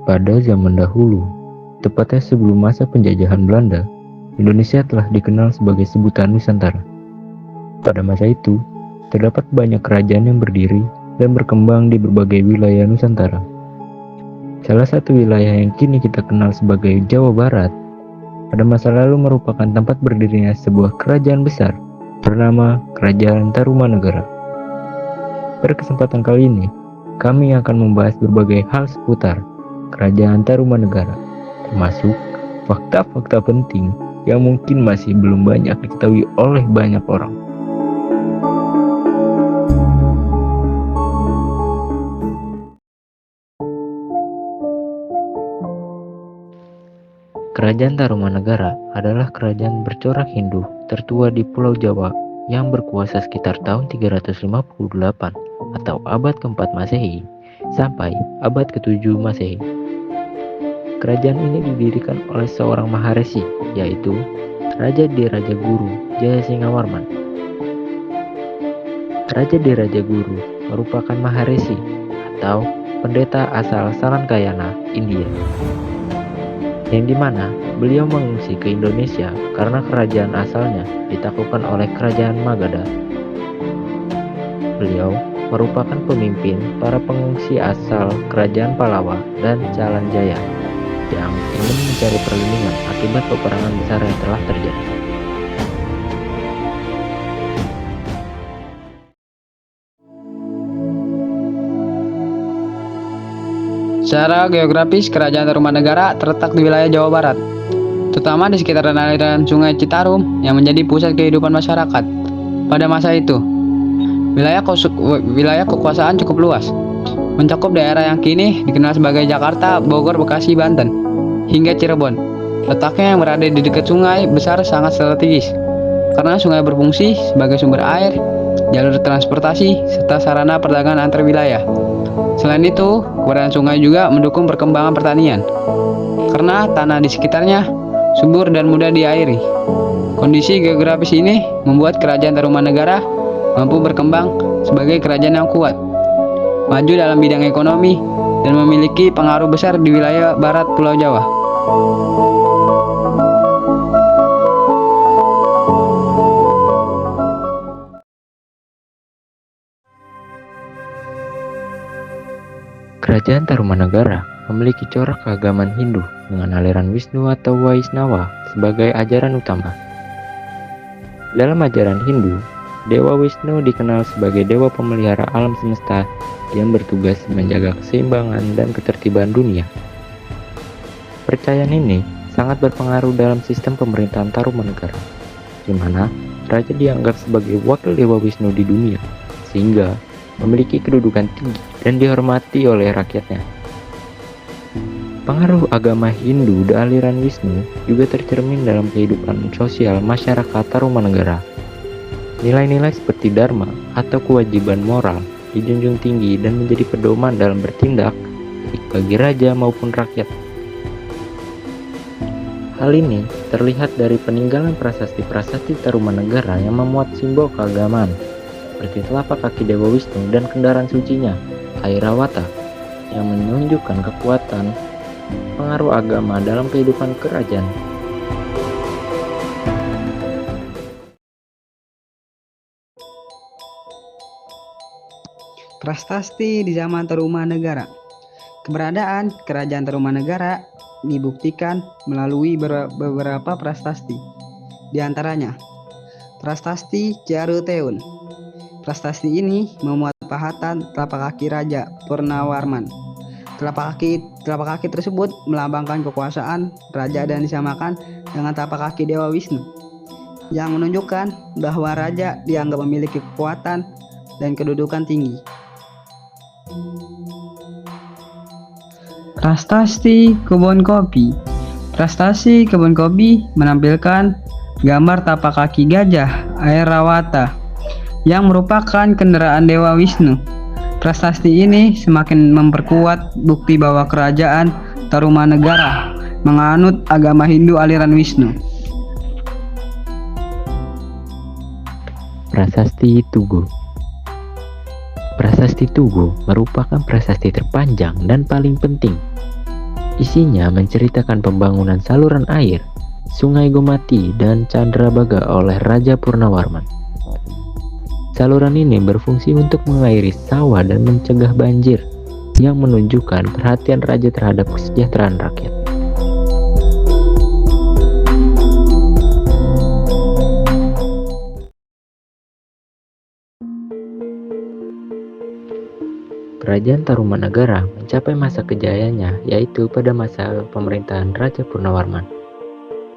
Pada zaman dahulu, tepatnya sebelum masa penjajahan Belanda, Indonesia telah dikenal sebagai sebutan Nusantara. Pada masa itu, terdapat banyak kerajaan yang berdiri dan berkembang di berbagai wilayah Nusantara. Salah satu wilayah yang kini kita kenal sebagai Jawa Barat, pada masa lalu merupakan tempat berdirinya sebuah kerajaan besar bernama Kerajaan Tarumanegara. Pada kesempatan kali ini, kami akan membahas berbagai hal seputar Kerajaan Tarumanegara, termasuk fakta-fakta penting yang mungkin masih belum banyak diketahui oleh banyak orang. Kerajaan Tarumanegara adalah kerajaan bercorak Hindu tertua di Pulau Jawa yang berkuasa sekitar tahun 358 atau abad ke-4 Masehi sampai abad ke-7 Masehi. Kerajaan ini didirikan oleh seorang Maharesi, yaitu Raja Diraja Guru Jayasingawarman. Raja Diraja Guru merupakan Maharesi atau pendeta asal Sarankayana, India, yang dimana beliau mengungsi ke Indonesia karena kerajaan asalnya ditaklukkan oleh Kerajaan Magadha. Beliau merupakan pemimpin para pengungsi asal Kerajaan Pallawa dan Calanjaya yang ingin mencari perlindungan akibat peperangan besar yang telah terjadi. Secara geografis, Kerajaan Tarumanegara terletak di wilayah Jawa Barat, terutama di sekitaran aliran Sungai Citarum yang menjadi pusat kehidupan masyarakat. Pada masa itu, wilayah kekuasaan cukup luas, mencakup daerah yang kini dikenal sebagai Jakarta, Bogor, Bekasi, Banten, hingga Cirebon. Letaknya yang berada di dekat sungai besar sangat strategis, karena sungai berfungsi sebagai sumber air, jalur transportasi, serta sarana perdagangan antar wilayah. Selain itu, keberadaan sungai juga mendukung perkembangan pertanian, karena tanah di sekitarnya subur dan mudah diairi. Kondisi geografis ini membuat Kerajaan Tarumanegara mampu berkembang sebagai kerajaan yang kuat, maju dalam bidang ekonomi, dan memiliki pengaruh besar di wilayah barat Pulau Jawa. Kerajaan Tarumanegara memiliki corak keagamaan Hindu dengan aliran Wisnu atau Waisnawa sebagai ajaran utama. Dalam ajaran Hindu, Dewa Wisnu dikenal sebagai dewa pemelihara alam semesta yang bertugas menjaga keseimbangan dan ketertiban dunia. Percayaan ini sangat berpengaruh dalam sistem pemerintahan Tarumanegara, di mana raja dianggap sebagai wakil Dewa Wisnu di dunia, sehingga memiliki kedudukan tinggi dan dihormati oleh rakyatnya. Pengaruh agama Hindu dan aliran Wisnu juga tercermin dalam kehidupan sosial masyarakat Tarumanegara. Nilai-nilai seperti dharma atau kewajiban moral dijunjung tinggi dan menjadi pedoman dalam bertindak baik bagi raja maupun rakyat. Hal ini terlihat dari peninggalan prasasti-prasasti Tarumanegara yang memuat simbol keagamaan seperti telapak kaki Dewa Wisnu dan kendaraan sucinya, Airawata, yang menunjukkan kekuatan pengaruh agama dalam kehidupan kerajaan. Prasasti di zaman Tarumanegara. Keberadaan Kerajaan Tarumanegara dibuktikan melalui beberapa prasasti. Di antaranya, Prasasti Ciaruteun. Prasasti ini memuat pahatan telapak kaki Raja Purnawarman. Telapak kaki tersebut melambangkan kekuasaan raja dan disamakan dengan telapak kaki Dewa Wisnu, yang menunjukkan bahwa raja dianggap memiliki kekuatan dan kedudukan tinggi. Prasasti Kebun Kopi. Prasasti Kebun Kopi menampilkan gambar tapak kaki gajah Airawata yang merupakan kendaraan Dewa Wisnu. Prasasti ini semakin memperkuat bukti bahwa kerajaan Tarumanegara menganut agama Hindu aliran Wisnu. Prasasti Tugu. Prasasti Tugu merupakan prasasti terpanjang dan paling penting. Isinya menceritakan pembangunan saluran air, Sungai Gomati, dan Candrabaga oleh Raja Purnawarman. Saluran ini berfungsi untuk mengairi sawah dan mencegah banjir, yang menunjukkan perhatian raja terhadap kesejahteraan rakyat. Kerajaan Tarumanagara mencapai masa kejayaannya yaitu pada masa pemerintahan Raja Purnawarman,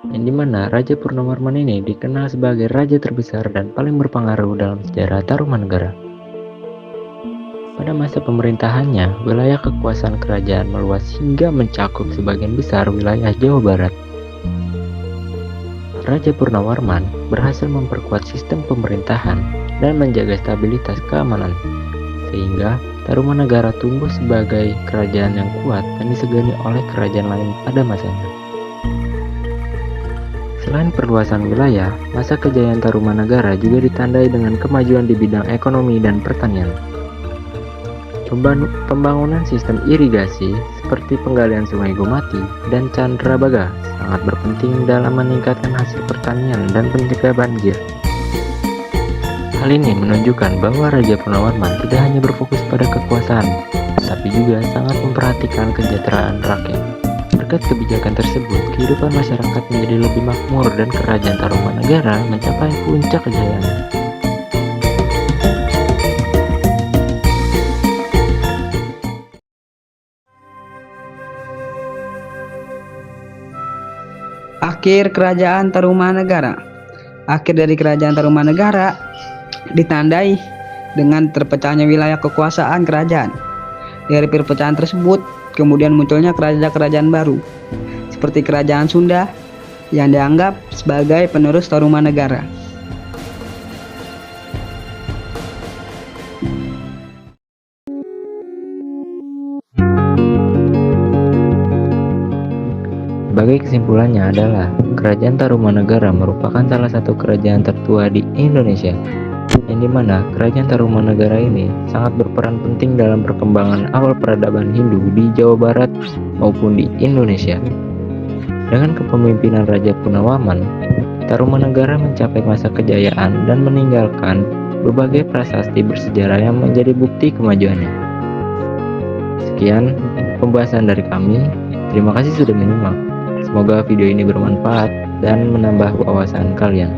yang dimana Raja Purnawarman ini dikenal sebagai raja terbesar dan paling berpengaruh dalam sejarah Tarumanagara. Pada masa pemerintahannya, wilayah kekuasaan kerajaan meluas hingga mencakup sebagian besar wilayah Jawa Barat. Raja Purnawarman berhasil memperkuat sistem pemerintahan dan menjaga stabilitas keamanan, sehingga Tarumanagara tumbuh sebagai kerajaan yang kuat dan disegani oleh kerajaan lain pada masanya. Selain perluasan wilayah, masa kejayaan Tarumanagara juga ditandai dengan kemajuan di bidang ekonomi dan pertanian. Pembangunan sistem irigasi seperti penggalian Sungai Gomati dan Candrabaga sangat berpenting dalam meningkatkan hasil pertanian dan mencegah banjir. Hal ini menunjukkan bahwa Raja Purnawarman tidak hanya berfokus pada kekuasaan, tapi juga sangat memperhatikan kesejahteraan rakyat. Berkat kebijakan tersebut, kehidupan masyarakat menjadi lebih makmur dan kerajaan Tarumanagara mencapai puncak kejayaannya. Akhir kerajaan Tarumanagara. Akhir dari kerajaan Tarumanagara ditandai dengan terpecahnya wilayah kekuasaan kerajaan. Dari perpecahan tersebut, kemudian munculnya kerajaan-kerajaan baru, seperti kerajaan Sunda yang dianggap sebagai penerus Tarumanagara. Sebagai kesimpulannya adalah, kerajaan Tarumanagara merupakan salah satu kerajaan tertua di Indonesia, yang dimana kerajaan Tarumanagara ini sangat berperan penting dalam perkembangan awal peradaban Hindu di Jawa Barat maupun di Indonesia. Dengan kepemimpinan Raja Purnawarman, Tarumanagara mencapai masa kejayaan dan meninggalkan berbagai prasasti bersejarah yang menjadi bukti kemajuannya. Sekian pembahasan dari kami. Terima kasih sudah menyimak. Semoga video ini bermanfaat dan menambah wawasan kalian.